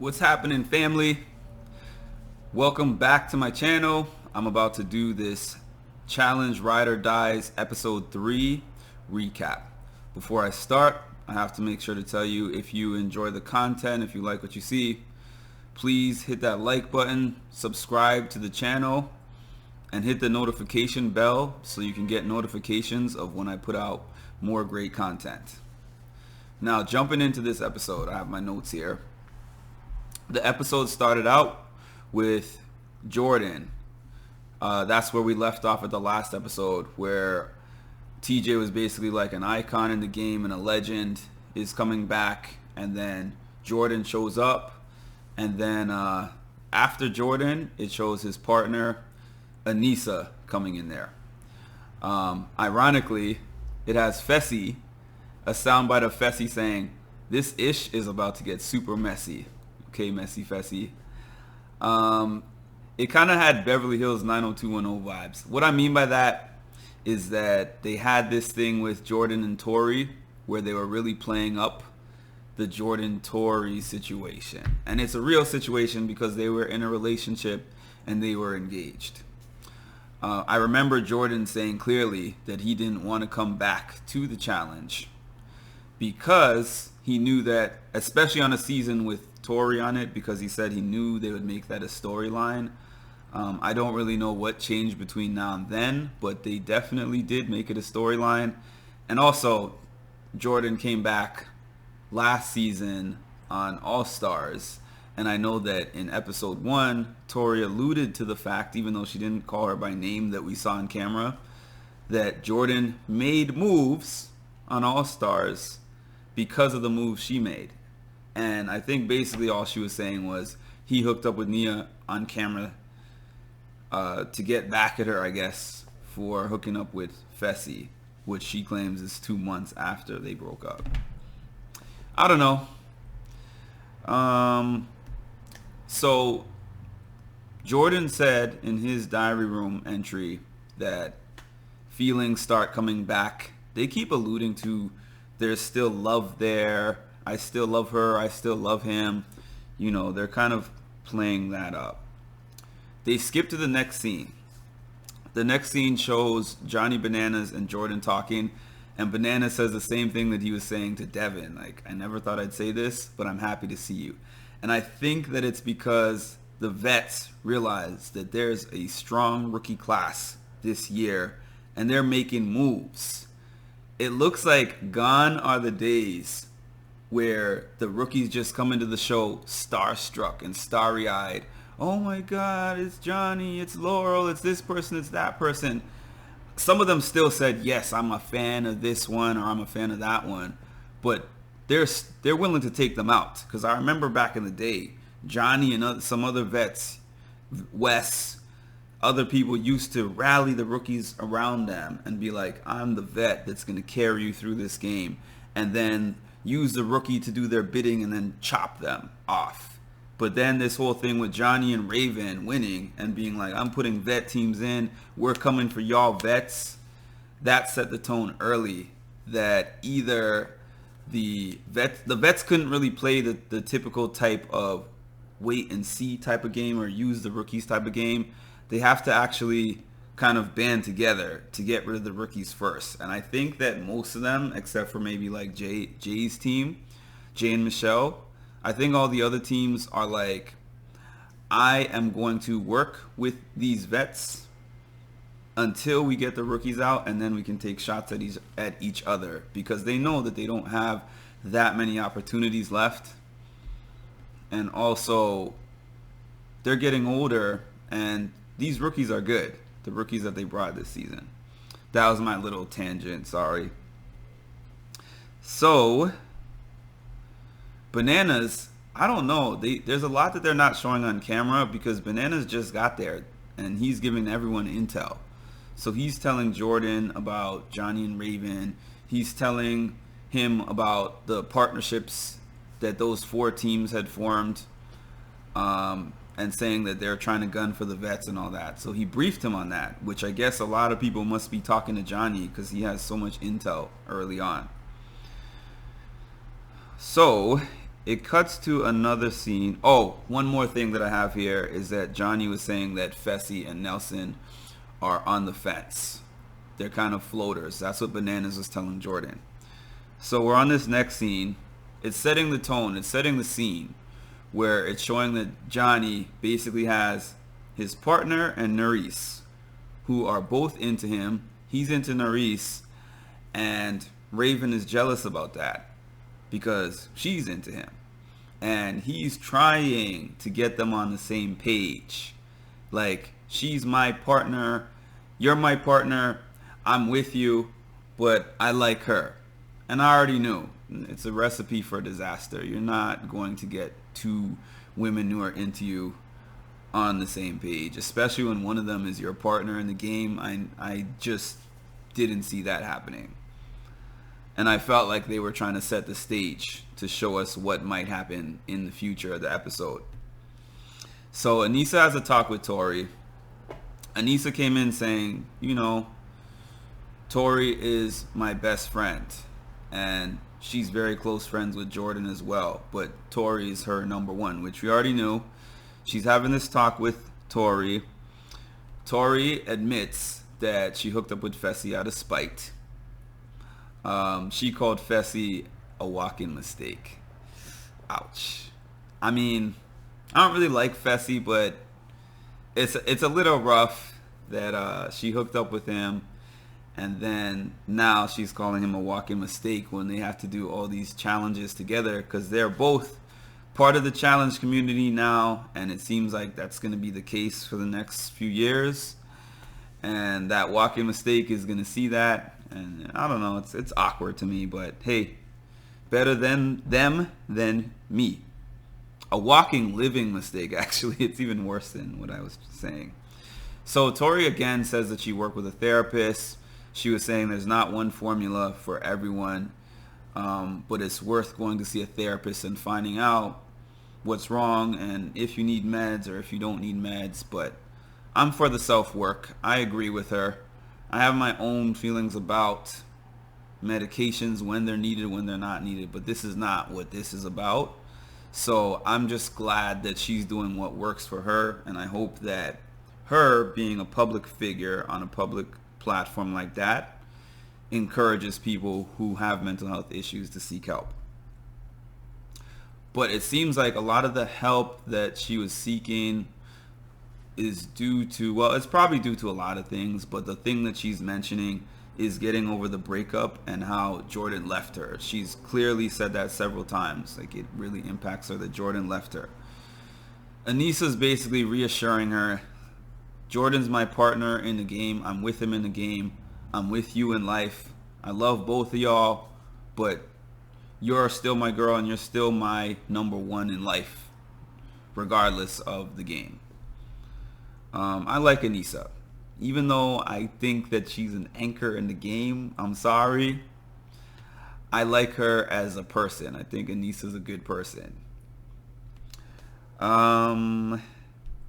What's happening, family? Welcome back to my channel. I'm about to do this Challenge Ride or Dies episode 3 recap. Before I start, I have to make sure to tell you, if you enjoy the content, if you like what you see, please hit that like button, subscribe to the channel, and hit the notification bell so you can get notifications of when I put out more great content. Now, jumping into this episode, I have my notes here. The episode started out with Jordan. That's where we left off at the last episode, where TJ was basically like an icon in the game and a legend is coming back, and then Jordan shows up, and then after Jordan, it shows his partner Aneesa coming in there. Ironically, it has Fessy, a soundbite of Fessy saying, "This ish is about to get super messy." Okay, messy Fessy. It kind of had Beverly Hills 90210 vibes. What I mean by that is that they had this thing with Jordan and Tori where they were really playing up the Jordan-Tori situation. And it's a real situation because they were in a relationship and they were engaged. I remember Jordan saying clearly that he didn't want to come back to the challenge because he knew that, especially on a season with Tori on it, because he said he knew they would make that a storyline. I don't really know what changed between now and then, but they definitely did make it a storyline. And also, Jordan came back last season on All Stars, and I know that in episode 1, Tori alluded to the fact, even though she didn't call her by name that we saw on camera, that Jordan made moves on All Stars because of the moves she made. And I think basically all she was saying was he hooked up with Nia on camera to get back at her, I guess, for hooking up with Fessy, which she claims is 2 months after they broke up. I don't know. So Jordan said in his diary room entry that feelings start coming back. They keep alluding to there's still love there. I still love her. I still love him. You know, they're kind of playing that up. They skip to the next scene. The next scene shows Johnny Bananas and Jordan talking, and Bananas says the same thing that he was saying to Devin. Like, I never thought I'd say this, but I'm happy to see you. And I think that it's because the vets realize that there's a strong rookie class this year, and they're making moves. It looks like gone are the days where the rookies just come into the show starstruck and starry-eyed. Oh my God, it's Johnny, it's Laurel, it's this person, it's that person. Some of them still said, yes, I'm a fan of this one or I'm a fan of that one. But they're willing to take them out. Because I remember back in the day, Johnny and some other vets, Wes, other people used to rally the rookies around them and be like, I'm the vet that's going to carry you through this game. And then use the rookie to do their bidding and then chop them off. But then this whole thing with Johnny and Raven winning and being like, I'm putting vet teams in, we're coming for y'all vets, that set the tone early that either the vets couldn't really play the typical type of wait and see type of game or use the rookies type of game. They have to actually kind of band together to get rid of the rookies first. And I think that most of them, except for maybe like Jay's team, Jay and Michelle, I think all the other teams are like, I am going to work with these vets until we get the rookies out, and then we can take shots at each other, because they know that they don't have that many opportunities left. And also, they're getting older, and these rookies are good. The rookies that they brought this season. That was my little tangent, sorry. So, Bananas, I don't know. There's a lot that they're not showing on camera because Bananas just got there and he's giving everyone intel. So he's telling Jordan about Johnny and Raven. He's telling him about the partnerships that those 4 teams had formed. And saying that they're trying to gun for the vets and all that. So he briefed him on that, which I guess a lot of people must be talking to Johnny because he has so much intel early on. So it cuts to another scene. Oh, one more thing that I have here is that Johnny was saying that Fessy and Nelson are on the fence. They're kind of floaters. That's what Bananas was telling Jordan. So we're on this next scene. It's setting the tone. It's setting the scene where it's showing that Johnny basically has his partner and Nurys, who are both into him. He's into Nurys, and Raven is jealous about that because she's into him. And he's trying to get them on the same page. Like, she's my partner, you're my partner, I'm with you, but I like her. And I already knew. It's a recipe for disaster. You're not going to get two women who are into you on the same page, especially when one of them is your partner in the game. I just didn't see that happening. And I felt like they were trying to set the stage to show us what might happen in the future of the episode. So Aneesa has a talk with Tori. Aneesa came in saying, you know, Tori is my best friend. And she's very close friends with Jordan as well. But Tori is her number one, which we already knew. She's having this talk with Tori. Tori admits that she hooked up with Fessy out of spite. She called Fessy a walking mistake. Ouch. I mean, I don't really like Fessy, but it's a little rough that she hooked up with him, and then now she's calling him a walking mistake when they have to do all these challenges together, because they're both part of the challenge community now, and it seems like that's going to be the case for the next few years. And that walking mistake is going to see that, and I don't know, it's awkward to me, but hey, better than them than me. A walking living mistake, actually. It's even worse than what I was saying. So Tori again says that she worked with a therapist. She was saying there's not one formula for everyone, but it's worth going to see a therapist and finding out what's wrong and if you need meds or if you don't need meds. But I'm for the self-work. I agree with her. I have my own feelings about medications, when they're needed, when they're not needed, but this is not what this is about. So I'm just glad that she's doing what works for her, and I hope that her being a public figure on a public platform like that encourages people who have mental health issues to seek help. But it seems like a lot of the help that she was seeking is due to, well, it's probably due to a lot of things, but the thing that she's mentioning is getting over the breakup and how Jordan left her. She's clearly said that several times. Like, it really impacts her that Jordan left her. Aneesa's basically reassuring her, Jordan's my partner in the game. I'm with him in the game. I'm with you in life. I love both of y'all, but you're still my girl and you're still my number one in life, regardless of the game. I like Aneesa. Even though I think that she's an anchor in the game, I'm sorry. I like her as a person. I think Aneesa's a good person.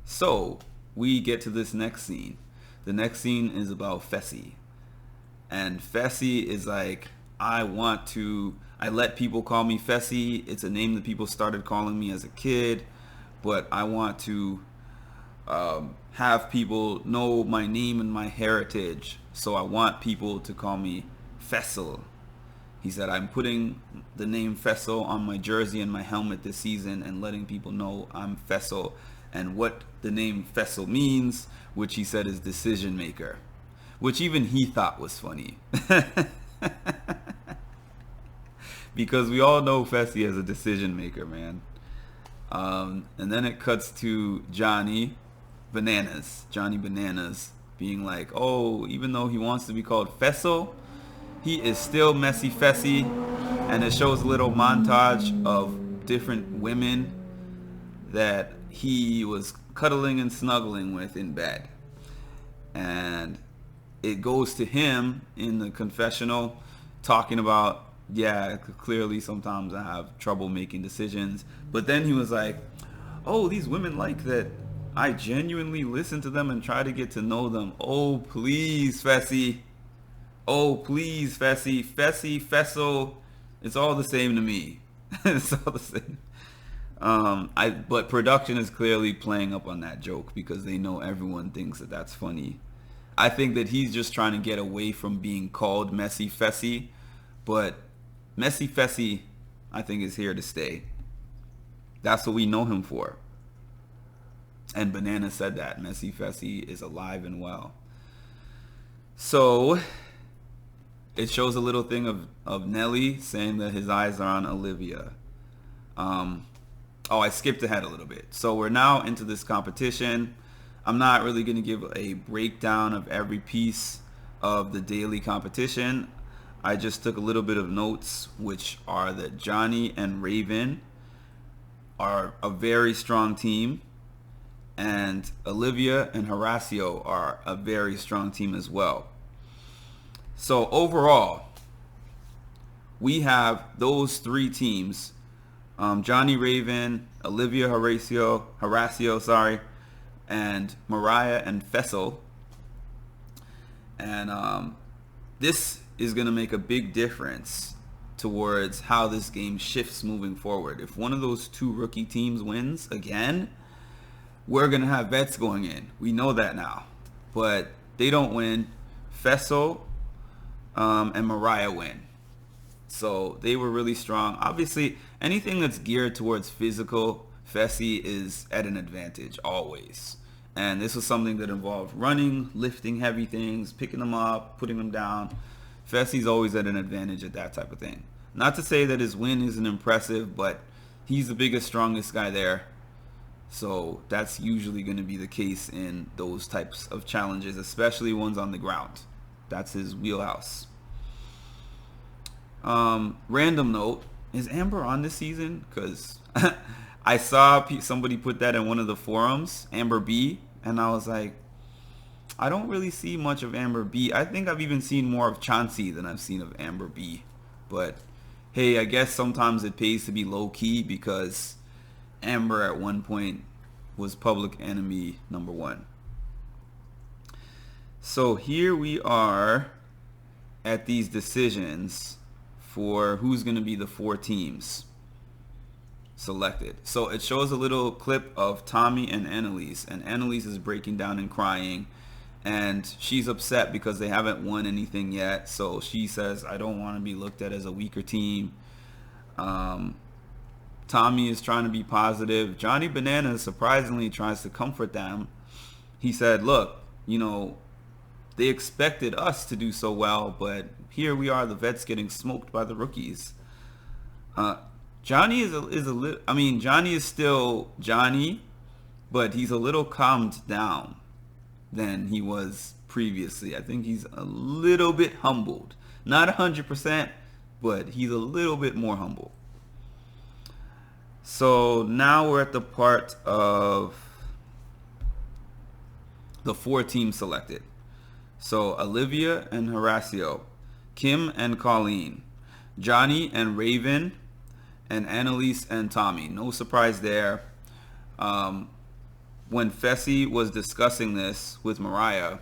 So we get to this next scene. The next scene is about Fessy. And Fessy is like, I let people call me Fessy. It's a name that people started calling me as a kid, but I want to have people know my name and my heritage. So I want people to call me Fessel. He said, I'm putting the name Fessel on my jersey and my helmet this season and letting people know I'm Fessel and what the name Fessel means, which he said is decision maker, which even he thought was funny. Because we all know Fessy as a decision maker, man. And then it cuts to Johnny Bananas being like, oh, even though he wants to be called Fessel, he is still Messy Fessy. And it shows a little montage of different women that he was cuddling and snuggling with in bed. And it goes to him in the confessional talking about, yeah, clearly sometimes I have trouble making decisions. But then he was like, oh, these women like that I genuinely listen to them and try to get to know them. Oh, please, Fessy. Oh, please, Fessy. Fessy, Fessel. It's all the same to me. It's all the same. But production is clearly playing up on that joke because they know everyone thinks that that's funny. I think that he's just trying to get away from being called Messy Fessy, but Messy Fessy, I think, is here to stay. That's what we know him for. And Banana said that Messy Fessy is alive and well. So it shows a little thing of Nelly saying that his eyes are on Olivia. I skipped ahead a little bit. So we're now into this competition. I'm not really going to give a breakdown of every piece of the daily competition. I just took a little bit of notes, which are that Johnny and Raven are a very strong team, and Olivia and Horacio are a very strong team as well. So overall, we have those three teams, Johnny, Raven, Olivia, Horacio, and Mariah and Fessel. And this is going to make a big difference towards how this game shifts moving forward. If one of those two rookie teams wins again, we're going to have vets going in. We know that now. But they don't win. Fessel and Mariah win. So they were really strong. Obviously, anything that's geared towards physical, Fessy is at an advantage always. And this was something that involved running, lifting heavy things, picking them up, putting them down. Fessy's always at an advantage at that type of thing. Not to say that his win isn't impressive, but he's the biggest, strongest guy there. So that's usually going to be the case in those types of challenges, especially ones on the ground. That's his wheelhouse. Random note, is Amber on this season? Because I saw somebody put that in one of the forums, Amber B, and I was like, I don't really see much of Amber B. I think I've even seen more of Chauncey than I've seen of Amber B. But hey, I guess sometimes it pays to be low-key because Amber at one point was public enemy number one. So here we are at these decisions for who's going to be the four teams selected. So it shows a little clip of Tommy and Annalise, and Annalise is breaking down and crying, and she's upset because they haven't won anything yet. So she says, I don't want to be looked at as a weaker team. Tommy is trying to be positive. Johnny Banana surprisingly tries to comfort them. He said, look, they expected us to do so well, but here we are, the vets getting smoked by the rookies. Johnny is a little, Johnny is still Johnny, but he's a little calmed down than he was previously. I think he's a little bit humbled. Not 100%, but he's a little bit more humble. So now we're at the part of the four teams selected. So Olivia and Horacio, Kim and Colleen, Johnny and Raven, and Annalise and Tommy. No surprise there. When Fessy was discussing this with Mariah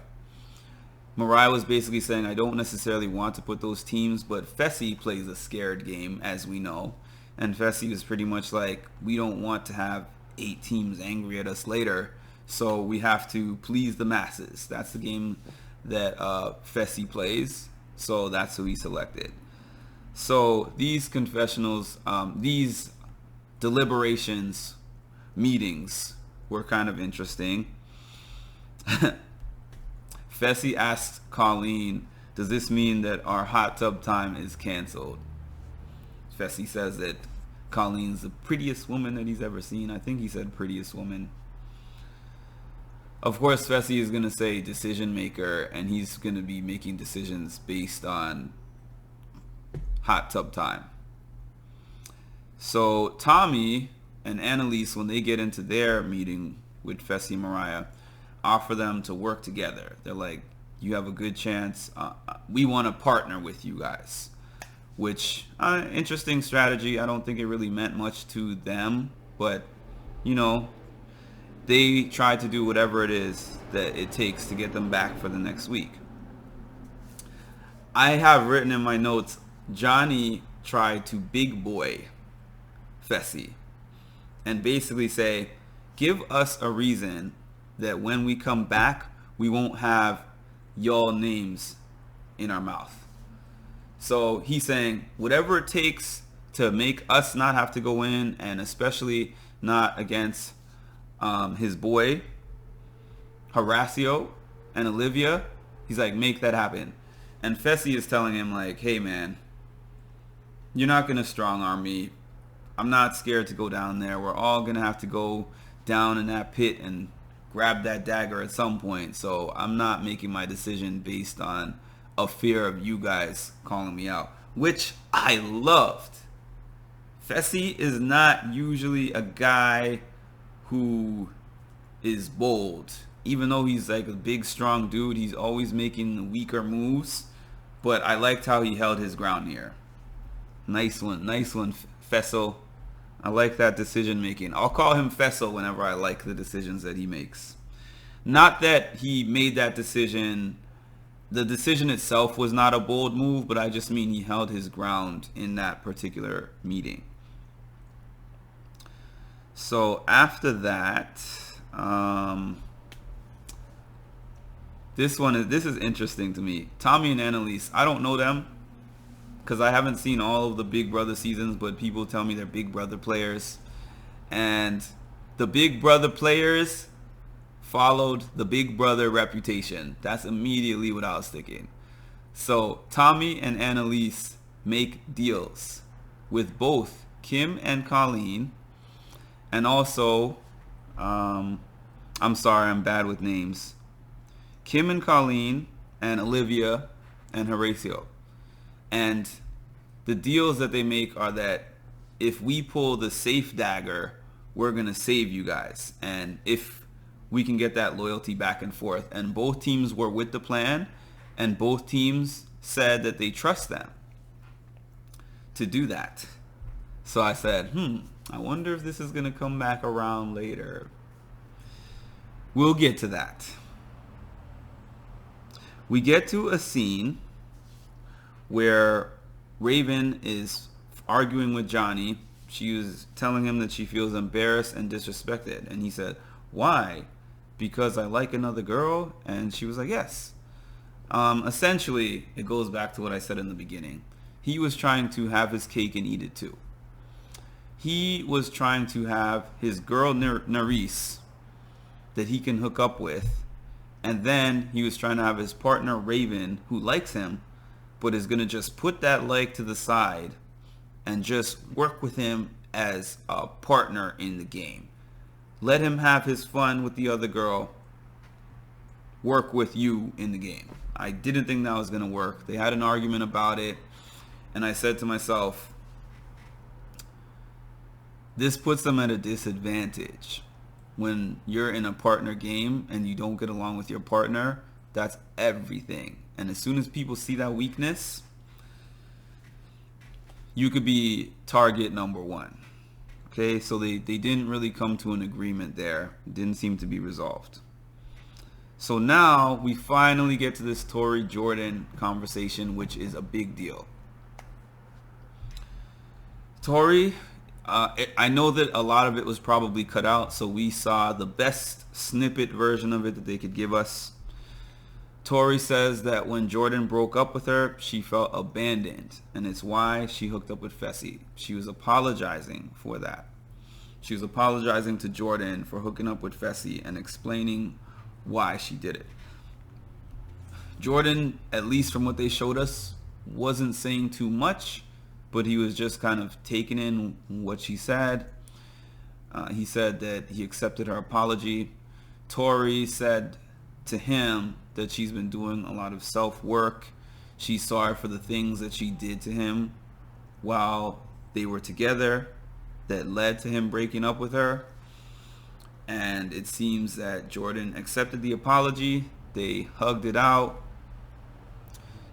was basically saying, I don't necessarily want to put those teams, but Fessy plays a scared game, as we know. And Fessy was pretty much like, we don't want to have 8 teams angry at us later, so we have to please the masses. That's the game that Fessy plays, so that's who he selected. So these confessionals, these deliberations, meetings were kind of interesting. Fessy asks Colleen, does this mean that our hot tub time is canceled? Fessy says that Colleen's the prettiest woman that he's ever seen. I think he said prettiest woman. Of course, Fessy is going to say decision maker, and he's going to be making decisions based on hot tub time. So Tommy and Annalise, when they get into their meeting with Fessy and Mariah, offer them to work together. They're like, you have a good chance. We want to partner with you guys. Which, interesting strategy. I don't think it really meant much to them, but, they try to do whatever it is that it takes to get them back for the next week. I have written in my notes, Johnny tried to big boy Fessy. and basically say, give us a reason that when we come back, we won't have y'all names in our mouth. So he's saying whatever it takes to make us not have to go in, and especially not against his boy Horacio and Olivia. He's like, make that happen. And Fessy is telling him like, hey man, you're not gonna strong arm me. I'm not scared to go down there. We're all gonna have to go down in that pit and grab that dagger at some point. So I'm not making my decision based on a fear of you guys calling me out, which I loved. Fessy is not usually a guy who is bold. Even though he's like a big, strong dude, he's always making weaker moves. But I liked how he held his ground here. Nice one, Fessel. I like that decision making. I'll call him Fessel whenever I like the decisions that he makes. Not that he made that decision. The decision itself was not a bold move, but I just mean he held his ground in that particular meeting. So after that, this is interesting to me. Tommy and Annalise, I don't know them because I haven't seen all of the Big Brother seasons, but people tell me they're Big Brother players. And the Big Brother players followed the Big Brother reputation. That's immediately what I was thinking. So Tommy and Annalise make deals with both Kim and Colleen, and also, I'm sorry, I'm bad with names. Kim and Colleen and Olivia and Horacio. And the deals that they make are that if we pull the safe dagger, we're going to save you guys. And if we can get that loyalty back and forth. And both teams were with the plan, and both teams said that they trust them to do that. So I said, I wonder if this is going to come back around later. We'll get to that. We get to a scene where Raven is arguing with Johnny. She was telling him that she feels embarrassed and disrespected. And he said, why? Because I like another girl? And she was like, yes. Essentially, it goes back to what I said in the beginning. He was trying to have his cake and eat it too. He was trying to have his girl Nerys that he can hook up with, and then he was trying to have his partner Raven, who likes him, but is going to just put that leg to the side and just work with him as a partner in the game. Let him have his fun with the other girl, work with you in the game. I didn't think that was going to work. They had an argument about it, and I said to myself, this puts them at a disadvantage. When you're in a partner game and you don't get along with your partner, that's everything. And as soon as people see that weakness, you could be target number one. Okay, so they didn't really come to an agreement there. It didn't seem to be resolved. So now we finally get to this Tori Jordan conversation, which is a big deal. Tori, I know that a lot of it was probably cut out, so we saw the best snippet version of it that they could give us. Tori says that when Jordan broke up with her, she felt abandoned, and it's why she hooked up with Fessy. She was apologizing for that. She was apologizing to Jordan for hooking up with Fessy and explaining why she did it. Jordan, at least from what they showed us, wasn't saying too much, but he was just kind of taking in what she said. He said that he accepted her apology. Tori said to him that she's been doing a lot of self-work. She's sorry for the things that she did to him while they were together that led to him breaking up with her. And it seems that Jordan accepted the apology. They hugged it out.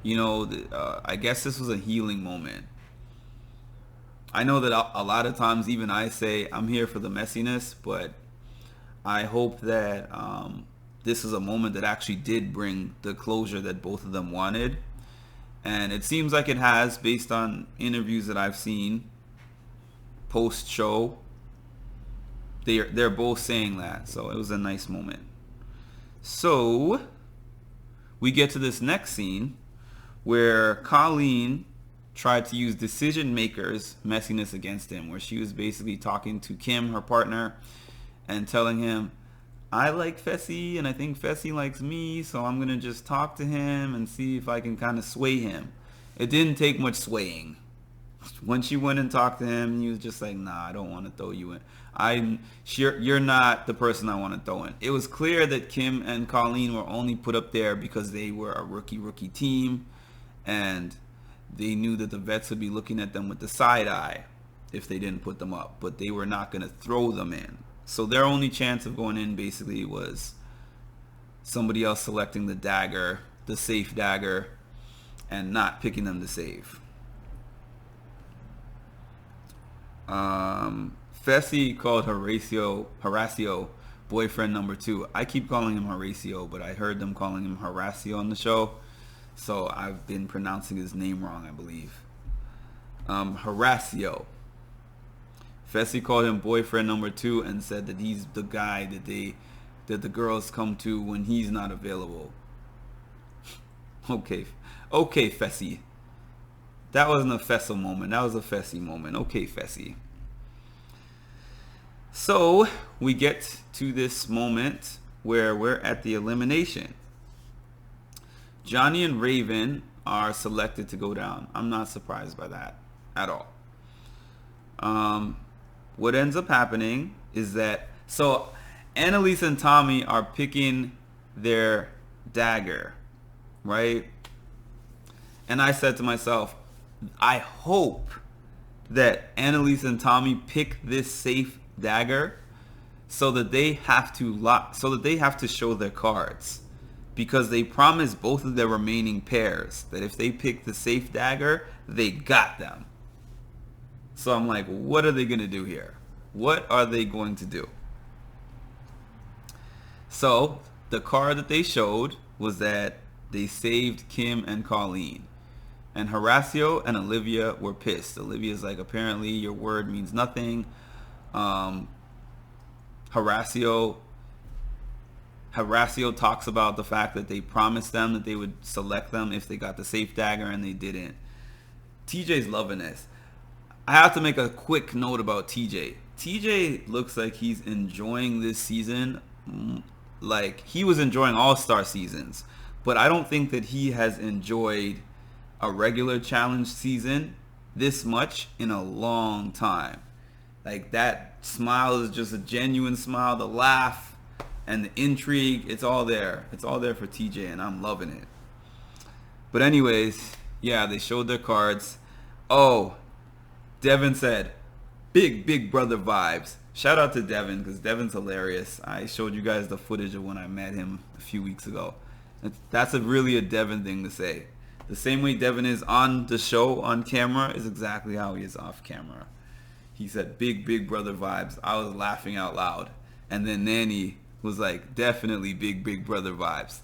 You know, I guess this was a healing moment. I know that a lot of times even I say I'm here for the messiness, but I hope that this is a moment that actually did bring the closure that both of them wanted. And it seems like it has, based on interviews that I've seen post-show. they're both saying that. So it was a nice moment. So we get to this next scene where Colleen tried to use decision makers messiness against him, where she was basically talking to Kim, her partner, and telling him, I like Fessy and I think Fessy likes me, so I'm gonna just talk to him and see if I can kind of sway him. It didn't take much swaying. When she went and talked to him, he was just like, nah, I don't want to throw you in. You're not the person I want to throw in. It was clear that Kim and Colleen were only put up there because they were a rookie team, and they knew that the vets would be looking at them with the side eye if they didn't put them up, but they were not going to throw them in. So their only chance of going in basically was somebody else selecting the dagger, the safe dagger, and not picking them to save. Fessy called Horacio boyfriend number 2. I keep calling him Horacio, but I heard them calling him Horacio on the show, so I've been pronouncing his name wrong, I believe. Horacio. Fessy called him boyfriend number 2 and said that he's the guy that the girls come to when he's not available. Okay, Fessy. That wasn't a Fessel moment. That was a Fessy moment. Okay, Fessy. So we get to this moment where we're at the elimination. Johnny and Raven are selected to go down. I'm not surprised by that at all. What ends up happening is that, so Annalise and Tommy are picking their dagger, right? And I said to myself, I hope that Annalise and Tommy pick this safe dagger so that they have to show their cards, because they promised both of their remaining pairs that if they pick the safe dagger, they got them. So I'm like, what are they going to do here? What are they going to do? So the card that they showed was that they saved Kim and Colleen. And Horacio and Olivia were pissed. Olivia's like, apparently your word means nothing. Horacio talks about the fact that they promised them that they would select them if they got the safe dagger, and they didn't. TJ's loving this. I have to make a quick note about TJ. TJ looks like he's enjoying this season like he was enjoying All-Star seasons. But I don't think that he has enjoyed a regular challenge season this much in a long time. Like, that smile is just a genuine smile. The laugh and the intrigue, it's all there. It's all there for TJ, and I'm loving it. But anyways, yeah, they showed their cards. Oh, Devin said, big brother vibes. Shout out to Devin, because Devin's hilarious. I showed you guys the footage of when I met him a few weeks ago. That's really a Devin thing to say. The same way Devin is on the show on camera is exactly how he is off camera. He said big brother vibes. I was laughing out loud. And then Nanny was like, definitely big brother vibes.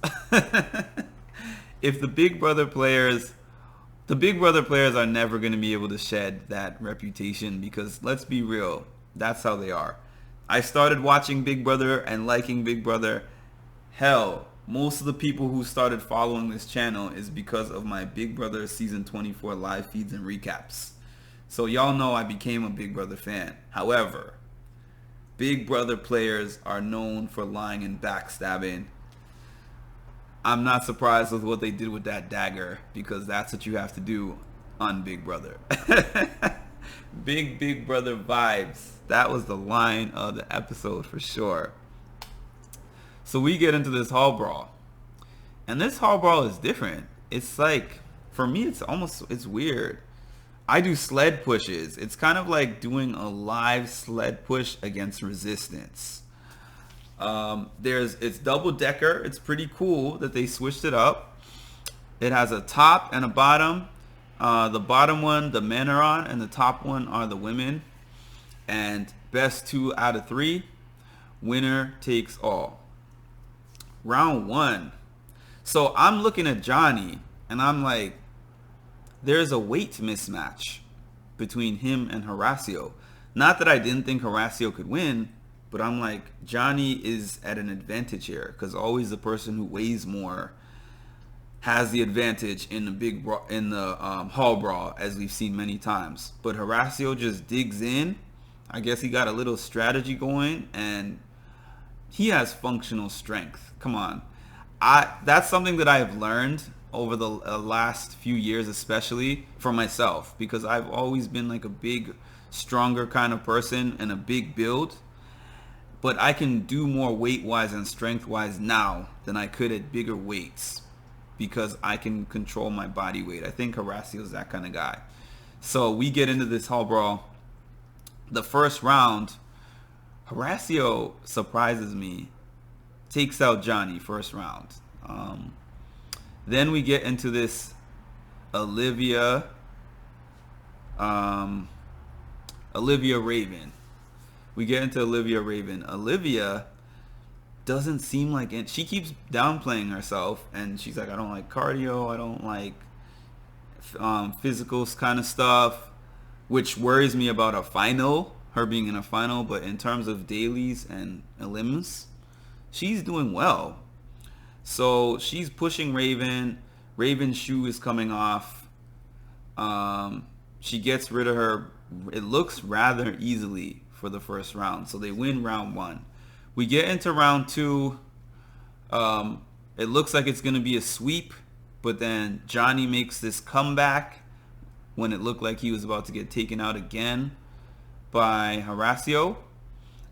If the Big Brother players are never going to be able to shed that reputation, because let's be real, that's how they are. I started watching Big Brother and liking Big Brother. Hell, most of the people who started following this channel is because of my Big Brother season 24 live feeds and recaps. So y'all know I became a Big Brother fan. However, Big Brother players are known for lying and backstabbing. I'm not surprised with what they did with that dagger, because that's what you have to do on Big Brother. Big Brother vibes. That was the line of the episode for sure. So we get into this hall brawl. And this hall brawl is different. It's like, for me, it's weird. I do sled pushes. It's kind of like doing a live sled push against resistance. It's double decker. It's pretty cool that they switched it up. It has a top and a bottom. The bottom one, the men are on, and the top one are the women. And best 2 out of 3, winner takes all. Round 1. So I'm looking at Johnny, and I'm like, there's a weight mismatch between him and Horacio. Not that I didn't think Horacio could win, But I'm like, Johnny is at an advantage here because always the person who weighs more has the advantage in the hall brawl, as we've seen many times. But Horacio just digs in. I guess he got a little strategy going, and he has functional strength. Come on, that's something that I have learned over the last few years, especially for myself, because I've always been like a big, stronger kind of person and a big build. But I can do more weight-wise and strength-wise now than I could at bigger weights because I can control my body weight. I think Horacio's that kind of guy. So we get into this hall brawl. The first round, Horacio surprises me, takes out Johnny first round. Then we get into this Olivia Raven. We get into Olivia Raven. Olivia doesn't seem like it. She keeps downplaying herself, and she's like, I don't like cardio. I don't like physicals kind of stuff, which worries me about a final, her being in a final. But in terms of dailies and elims, she's doing well. So she's pushing Raven. Raven's shoe is coming off. She gets rid of her, it looks rather easily for the first round. So they win round 1. We get into round 2. It looks like it's going to be a sweep, but then Johnny makes this comeback when it looked like he was about to get taken out again by Horacio.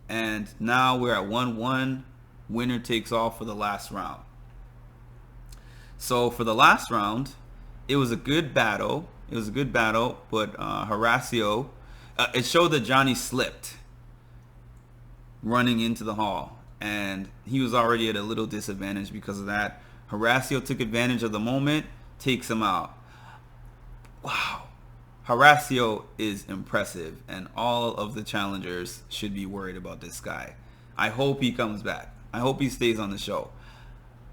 And now we're at 1-1. Winner takes all for the last round. So for the last round, it was a good battle. But Horacio, it showed that Johnny slipped running into the hall, and he was already at a little disadvantage because of that. Horacio took advantage of the moment, takes him out. Wow. Horacio is impressive, and all of the challengers should be worried about this guy. I hope he comes back. I hope he stays on the show.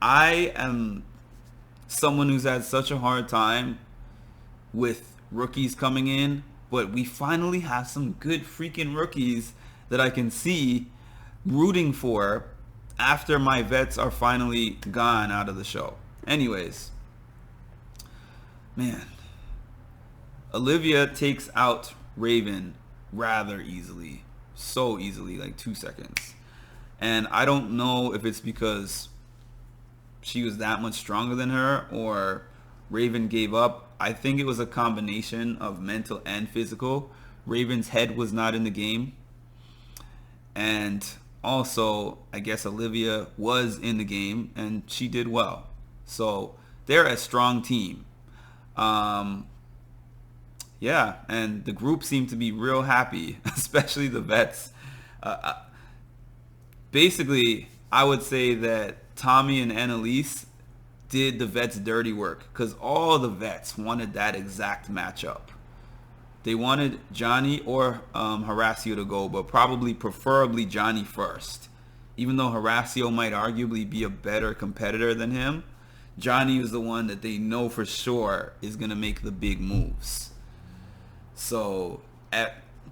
I am someone who's had such a hard time with rookies coming in, but we finally have some good freaking rookies that I can see rooting for after my vets are finally gone out of the show. Anyways, man, Olivia takes out Raven rather easily. So easily, like 2 seconds. And I don't know if it's because she was that much stronger than her or Raven gave up. I think it was a combination of mental and physical. Raven's head was not in the game. And also, I guess Olivia was in the game and she did well. So they're a strong team. Yeah, and the group seemed to be real happy, especially the vets. Basically, I would say that Tommy and Annalise did the vets' dirty work because all the vets wanted that exact matchup. They wanted Johnny or Horacio to go, but preferably Johnny first. Even though Horacio might arguably be a better competitor than him, Johnny was the one that they know for sure is going to make the big moves. So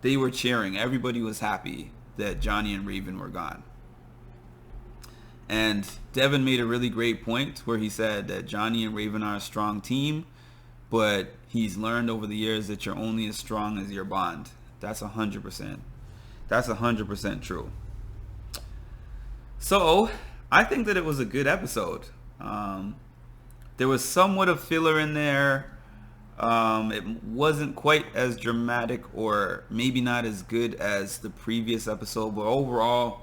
they were cheering. Everybody was happy that Johnny and Raven were gone. And Devin made a really great point where he said that Johnny and Raven are a strong team, but he's learned over the years that you're only as strong as your bond. That's 100%. That's 100% true. So I think that it was a good episode. There was somewhat of filler in there. It wasn't quite as dramatic or maybe not as good as the previous episode, but overall,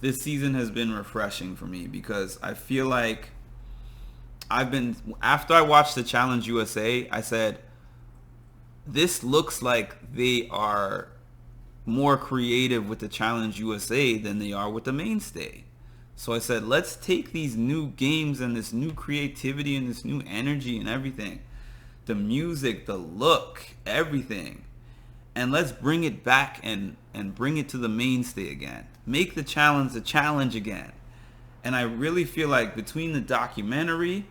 this season has been refreshing for me because I feel like after I watched the Challenge USA, I said, this looks like they are more creative with the Challenge USA than they are with the Mainstay. So I said, let's take these new games and this new creativity and this new energy and everything, the music, the look, everything, and let's bring it back and bring it to the Mainstay again. Make the challenge a challenge again. And I really feel like between the documentary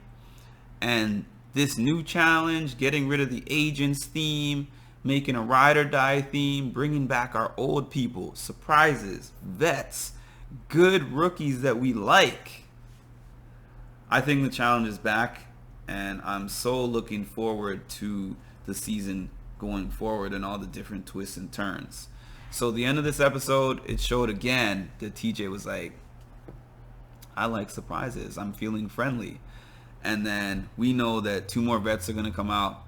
and this new challenge, getting rid of the agents theme, making a ride or die theme, bringing back our old people, surprises, vets, good rookies that we like. I think the challenge is back, and I'm so looking forward to the season going forward and all the different twists and turns. So the end of this episode, it showed again that TJ was like, I like surprises. I'm feeling friendly. And then we know that 2 more vets are going to come out.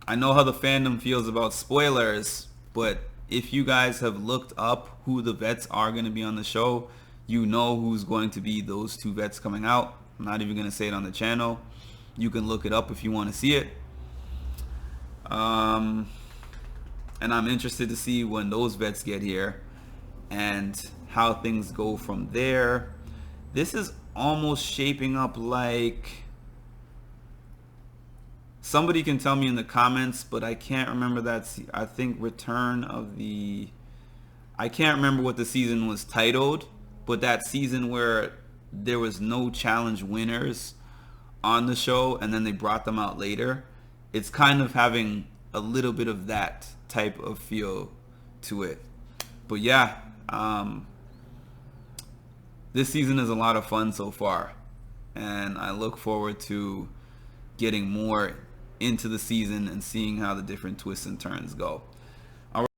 I know how the fandom feels about spoilers, but if you guys have looked up who the vets are going to be on the show, you know who's going to be those 2 vets coming out. I'm not even going to say it on the channel. You can look it up if you want to see it. And I'm interested to see when those vets get here and how things go from there. This is almost shaping up like... Somebody can tell me in the comments, but I can't remember that. I think Return of the... I can't remember what the season was titled, but that season where there was no challenge winners on the show and then they brought them out later. It's kind of having a little bit of that type of feel to it. But yeah, this season is a lot of fun so far, and I look forward to getting more into the season and seeing how the different twists and turns go.